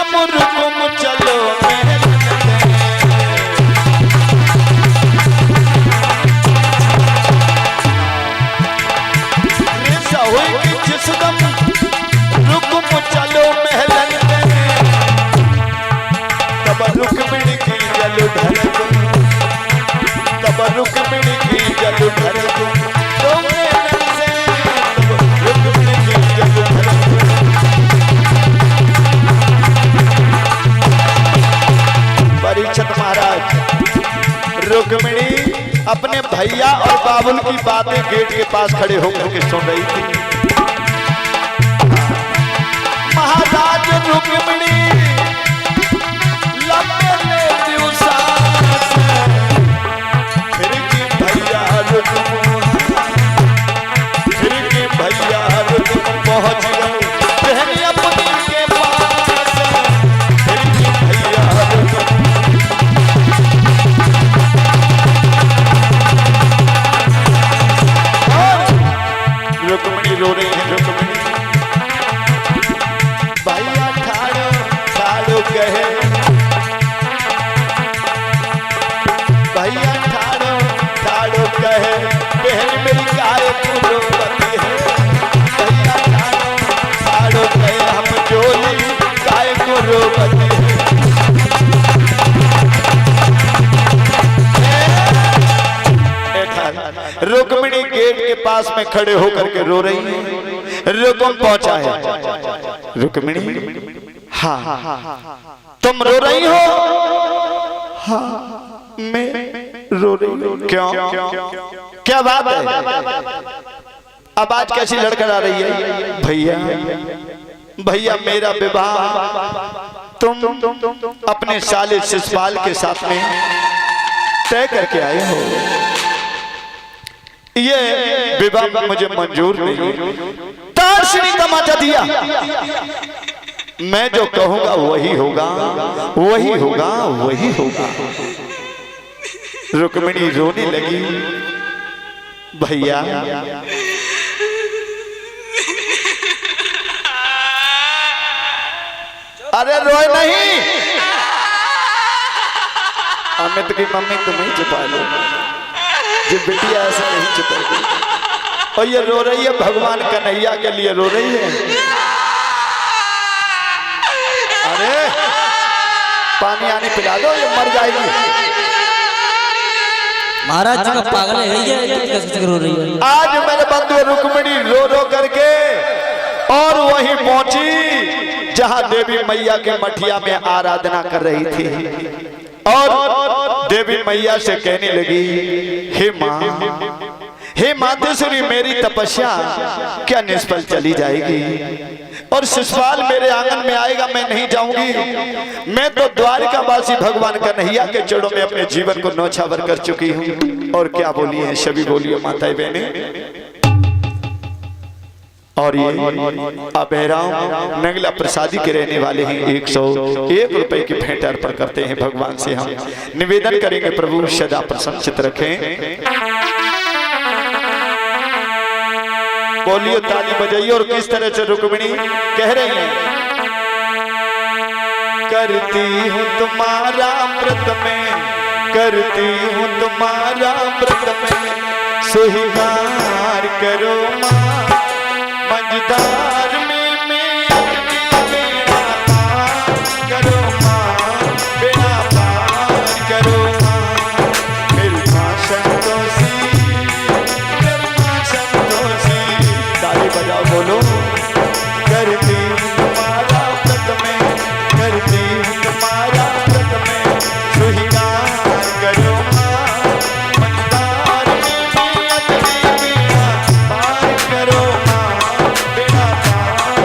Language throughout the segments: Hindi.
सितम रुकुम चलो महलन जिसदम रुकुम चलो महलन तब रुक्मिणी की जल धरकुम तब रुक्मिणी की जल धरकुम तो महलन से तब रुक्मिणी की जल धरकुम। परीक्षित महाराज रुक्मिणी अपने भैया और बाबुल की बातें गेट के पास खड़े होकर के सुन रही थी। महाराज रुक्मिणी लंबे लेती सांस फिर की भैया रुक्म फिर की भैया रुक्म पहुंच गए बहन अपनी के पास फिर की भैया रुक्म। रुक्मिणी रो रही है। रुक्मिणी भैया ठाड़ो ठाड़ो कहे भैया ठाड़ो ठाड़ो कहे बहन मेरी गाय को रोती है भैया ठाड़ो ठाड़ो कहे हम जोली गाय को रोती है। रुक्मिणी गेट के पास में खड़े होकर के रो रही है। रुकुम पहुंचा है। रुक्मिणी हाँ तुम रो रही हो? हाँ मैं रो रही हूँ। क्यों क्या बात है? अब आज कैसी लड़कर आ रही है? भैया भैया मेरा विवाह तुम अपने साले शिशुपाल के साथ में तय करके आए हो। ये विवाह मुझे मंजूर नहीं। तारसिनी तमाचा दिया। मैं जो कहूंगा वही होगा वही होगा वही होगा। रुक्मिणी रोने लगी। भैया अरे रोए नहीं। अमित की मम्मी तुम्हें छुपा लो। जो बिटिया ऐसे नहीं छुपेगी। और ये रो रही है भगवान कन्हैया के लिए रो रही है। अरे पानी आने पिला दो ये मर जाएगी। महाराज जी का पागल है ये कैसे रो रही है? आज मेरे बंधु रुक्मिणी रो रो करके और वहीं पहुंची जहां देवी मैया के मठिया में आराधना कर रही थी और देवी मैया से कहने लगी हे मातेश्वरी मेरी तपस्या क्या निष्फल चली जाएगी और शिशुपाल मेरे आंगन में आएगा मैं नहीं जाऊंगी। मैं तो द्वारिकावासी भगवान कन्हैया के चरणों में अपने जीवन को न्यौछावर कर चुकी हूँ। और क्या बोली है सभी बोलिए माताएं बहनें। और ये अभयराम नंगला प्रसादी के रहने वाले हैं। 101 रुपए की भेंट अर्पण करते हैं भगवान से। हम निवेदन करेंगे प्रभु सदा प्रसन्नचित रखें। बोलिए ताली बजाइए। और किस तरह से रुक्मिणी कह रही है? करती हूँ तुम्हारा व्रत में करती हूँ तुम्हारा व्रत में सुहिगार करो माँ मझदार में बेड़ा पार करो माँ बेड़ा पार करो माँ मेरी माँ संतोषी मेरी माँ संतोषी। ताली बजाओ बोलो। करती हूँ तुम्हारा व्रत में करती हूँ तुम्हारा व्रत में सुहिगार करो माँ मझदार में बेड़ा पार करो माँ बेड़ा पार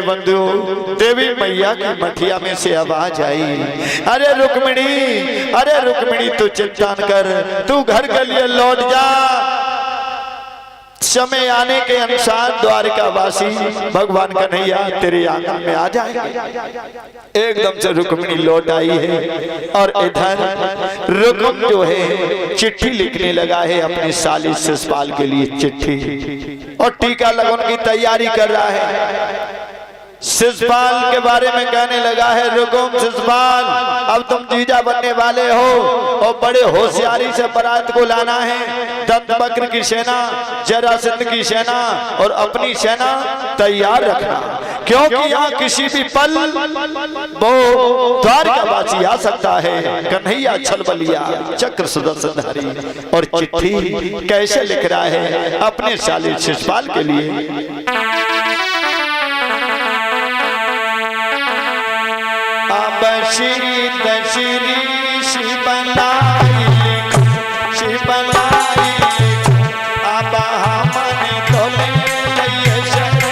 बंधु देवी मैया की मठिया में से आवाज आई, अरे रुक्मिणी तू चिंता न कर, तू घर के लिए लौट जा। समय आने के अनुसार द्वारिकावासी भगवान कन्हैया तेरे आंगन में आ जाएंगे। एकदम से रुक्मिणी लौट आई है और इधर रुक्म जो है चिट्ठी लिखने लगा है अपनी साली शिषपाल के लिए चिट्ठी, और टीका लगन की तैयारी कर रहा है। शिषपाल के बारे में कहने लगा है, रुकुम शिषपाल अब तुम जीजा बनने वाले हो और बड़े होशियारी से बारात को लाना है। दंतवक्र की सेना, जरासंध की सेना और अपनी सेना तैयार रखना, क्योंकि यहाँ किसी भी पल वो द्वारकावासी आ सकता है। कन्हैया छलबलिया चक्र सुदर्शनधारी, और चिट्ठी कैसे लिख रहा है अपने साली शिषपाल के लिए। श्री शिवलाई अब हमने तो ले शरणी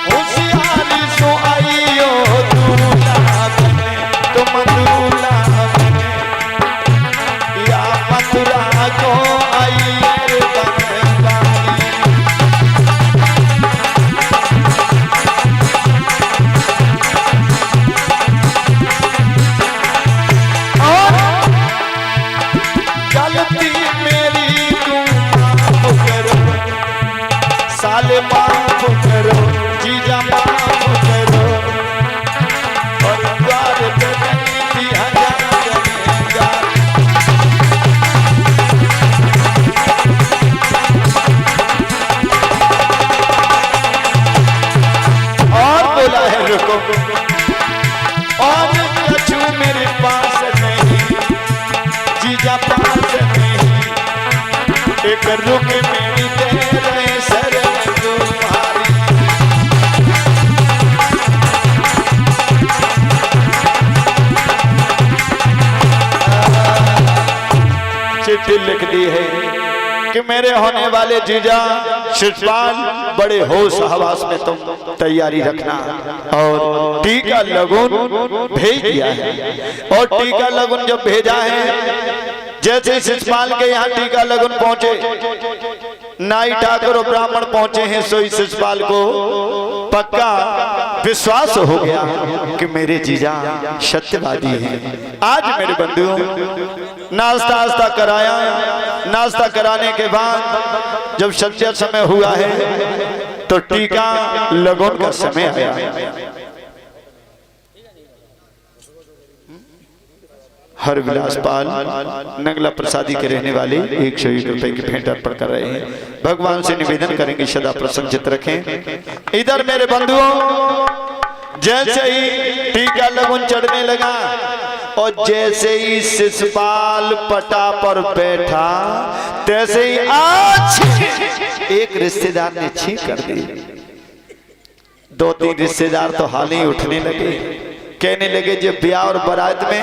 होशियारी सो आइयो दूल्हा बने, तुम दूल्हा मथुरा को आई और गलती मेरी तुम माफ करो, साले माफ करो, जीजा माफ करो, और द्वार पे नहीं थी हजार और कछु मेरे पास नहीं, जीजा पास नहीं, एक रुक मेरी दे रहे शरण तुम्हारी। चिट्ठी लिख दी है कि मेरे होने वाले जीजा शिषपाल बड़े होश हवास में तुम तैयारी रखना, और टीका लगुन भेज दिया है। और टीका लगुन जब भेजा है, जैसे शिषपाल के यहाँ टीका लगुन पहुंचे, नाई ठाकुर और ब्राह्मण पहुंचे हैं, सोई शिषपाल को पक्का विश्वास हो गया कि मेरे जीजा सत्यवादी हैं। आज मेरे बंधुओं नाश्ता आस्ता कराया, नाश्ता कराने के बाद जब संध्या समय हुआ है तो टीका लगन का समय आया। हर विलास पाल नंगला प्रसादी के रहने वाले 101 रुपए की भेंट अर्पण कर रहे हैं। भगवान से निवेदन करेंगे सदा प्रसन्नचित रखें। इधर मेरे बंधुओं जैसे ही टीका लगन चढ़ने लगा और जैसे ही शिषपाल पटा पर बैठा, तैसे ही आज एक रिश्तेदार ने छींक कर दी। 2-3 रिश्तेदार तो हाल ही उठने लगे, कहने लगे जो ब्याह और बारात में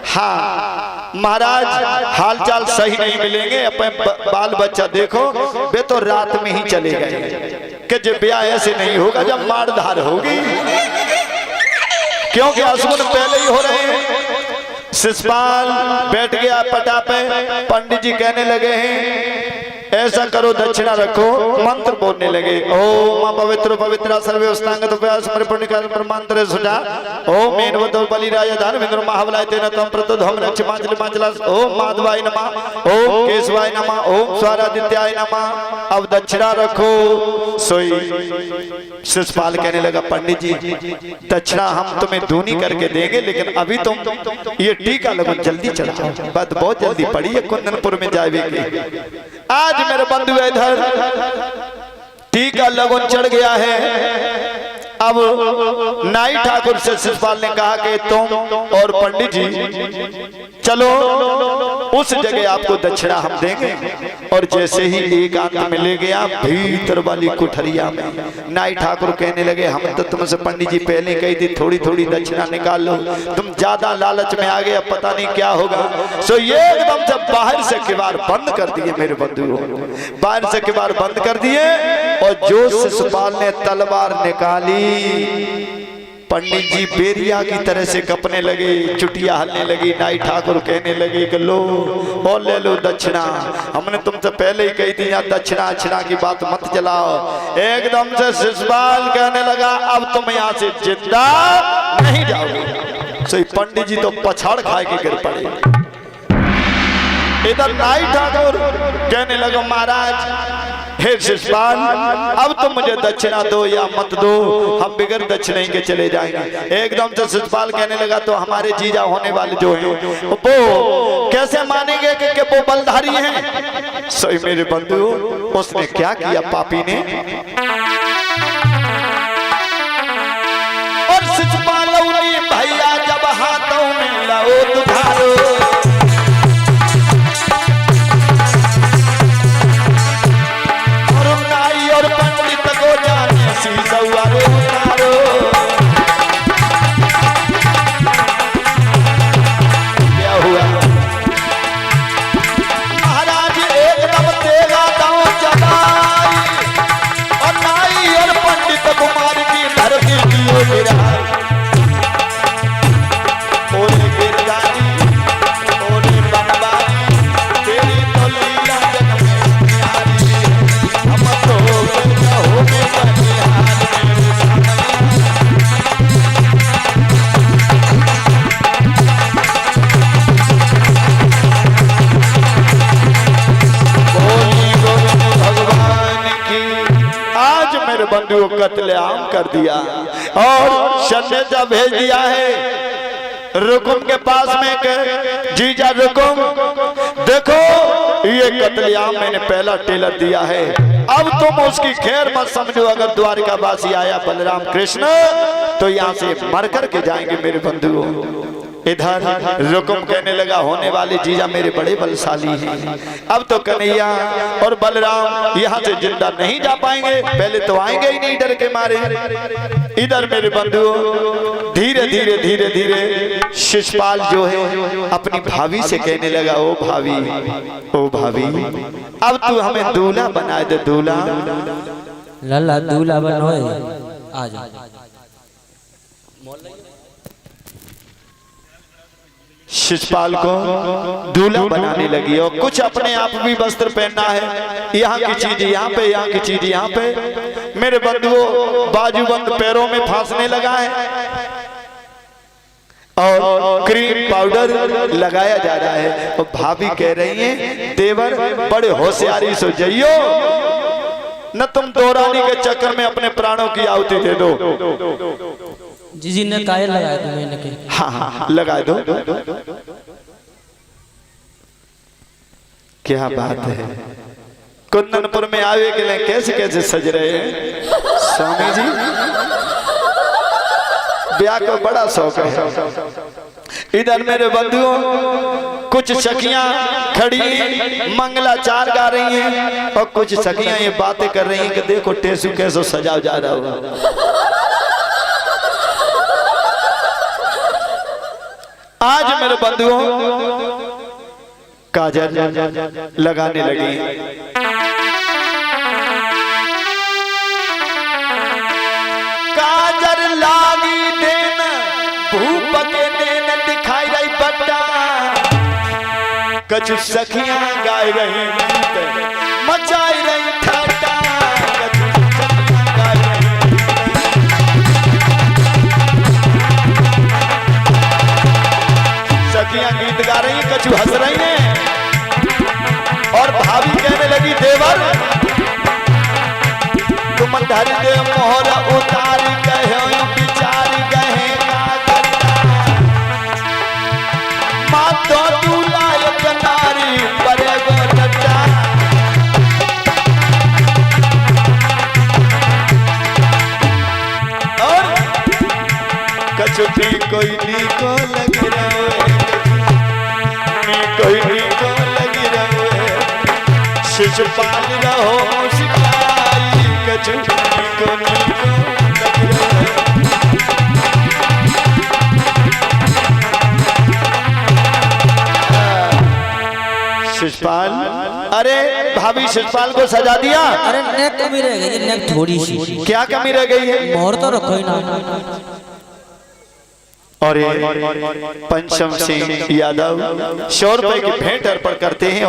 हाँ महाराज हालचाल सही नहीं मिलेंगे, अपने बाल बच्चा देखो वे तो रात में ही चले गए कि जब ब्याह ऐसे नहीं होगा जब मारधार होगी, क्योंकि आसमान पहले ही हो रहे हैं। शिषपाल बैठ गया पटा पे, पंडित जी कहने लगे हैं ऐसा करो दक्षिणा रखो, मंत्र बोलने लगे। ओम पवित्र पवित्र सर्वे स्नांगत समर्पण कर मंत्र सुजा। ओम मेन वदो बलिराज धन विंद्र महाबलाय तेन तम प्रतोधम रक्ष मांचल मांचला। ओम माधवाय नमः, ओम केशवाय नमः, ओम स्वारादित्याय नमः। अब दक्षिणा रखो। सोई शिषपाल कहने लगा पंडित जी दक्षिणा हम तुम्हें दूनी करके देंगे, लेकिन अभी तुम ये टीका लगो जल्दी चढ़ाओ, बात बहुत जल्दी पड़ी है, कुंदनपुर में जाएगी। आज मेरे बंधु इधर टीका लगन चढ़ गया है। अब नाई ठाकुर से शिषपाल ने कहा कि तुम और पंडित जी चलो उस जगह आपको दक्षिणा हम देंगे। और जैसे ही एक आंख में ले गया भीतर वाली कुठरिया में नाई ठाकुर कहने लगे हम तो तुमसे पंडित जी पहले कही थी थोड़ी थोड़ी दक्षिणा निकाल लो, तुम ज्यादा लालच में आ गए, अब पता नहीं क्या होगा। सो ये एकदम से बाहर से किवाड़ बंद कर दिए मेरे बंधुओं, बाहर से किवाड़ बंद कर दिए और जो शिशुपाल ने तलवार निकाली पंडित जी बेरिया की तरह से कपने लगे, चुटिया हलने लगी। नाई ठाकुर कहने लगे कि लो और ले लो दक्षिणा, हमने तुमसे पहले ही कही थी यहाँ दक्षिणा अच्छिणा की बात मत चलाओ। एकदम से शिशुपाल कहने लगा अब तुम यहाँ से जिंदा नहीं जाओगे। सही पंडित जी तो पछाड़ खाए के गिर पड़े। इधर नाई ठाकुर कहने लगा महाराज हे शिशुपाल अब तुम मुझे दक्षिणा दो या मत दो, हम बिगर दक्षिणा के चले जाएंगे। एकदम से शिशुपाल कहने लगा तो हमारे जीजा होने वाले जो हैं वो कैसे मानेंगे कि वो बलधारी हैं। सही मेरे बंधु उसने क्या किया पापी ने, और शिशुपाल भैया जब हाथों में लाओ तुम्हारो क्या हुआ महाराज एकदम तेगा दांव चबाई और नाई और पंडित कुमार की धरती की गिरा ओले गिर जानी ओले बंबारी तेरी तो लीला जग में प्यारी हम तो हो में बंधुओं कत्लेआम कर दिया और संदेशा भेज दिया है रुकुम के पास में के जीजा रुकुम देखो ये कत्लेआम मैंने पहला टेलर दिया है, अब तुम उसकी खैर मत समझो। अगर द्वारिकावासी आया बलराम कृष्ण तो यहाँ से मर कर के जाएंगे मेरे बंधुओं। इधर रुकुम कहने लगा होने वाले जीजा मेरे बड़े बलशाली हैं, अब तो कन्हैया और बलराम यहाँ से जिंदा नहीं जा पाएंगे, पहले तो आएंगे ही नहीं डर के मारे। इधर मेरे बंधुओं धीरे धीरे धीरे धीरे शिशुपाल जो है अपनी भाभी से कहने लगा ओ भाभी अब तू हमें दूल्हा बना दे, दूल्हा लल्ला दूल्हा बनोए आ जा। शिशुपाल को दूल्हा बनाने लगी और कुछ अपने आप भी वस्त्र पहनना है, यहाँ की चीज यहाँ पे, यहाँ की चीज यहाँ पे। मेरे बंधुओं बाजूबंद पैरों में फांसने लगा है और क्रीम पाउडर लगाया जा रहा है और भाभी कह रही है देवर बड़े होशियारी से जाइयो न तुम दोरानी के चक्कर में अपने प्राणों की आहुति दे दो। जी ने कायल लगाया था मैंने के हाँ लगा दो। क्या बात है, कुंदनपुर में आवे के लिए कैसे कैसे सज रहे हैं स्वामी जी, ब्याह को बड़ा शौक है। इधर मेरे बंधुओं कुछ सखियां खड़ी मंगलाचार गा रही हैं और कुछ सखियां ये बातें कर रही हैं कि देखो टेसू कैसे सजा जा रहा होगा। आज मेरे बंधुओं काजल लगाने लगी, काजल लागी देन भूप के देन दिखाई रही बट्टा, कछु सखियां गाय रही मचाई रही ठाटा, सखियां गीत गा रही कछु हंस रही हैं और भाभी कहने लगी देवर तुम धर दे मोहर उतार गए विचार गए माँ तो तू लायक नारी बड़े गोटा और कछु भी कोई नी को लग रहे कोई को लगी रहे शिशुपाल रहो शिकाई कछु को शिषपाल, अरे भाभी शिषपाल को सजा दिया। अरे नेक कमी रह गई है, नेक थोड़ी सी। क्या कमी रह गई है? मोहर तो रखो ही ना। और पंचम सिंह यादव 100 रुपए की भेंट अर्पण करते हैं।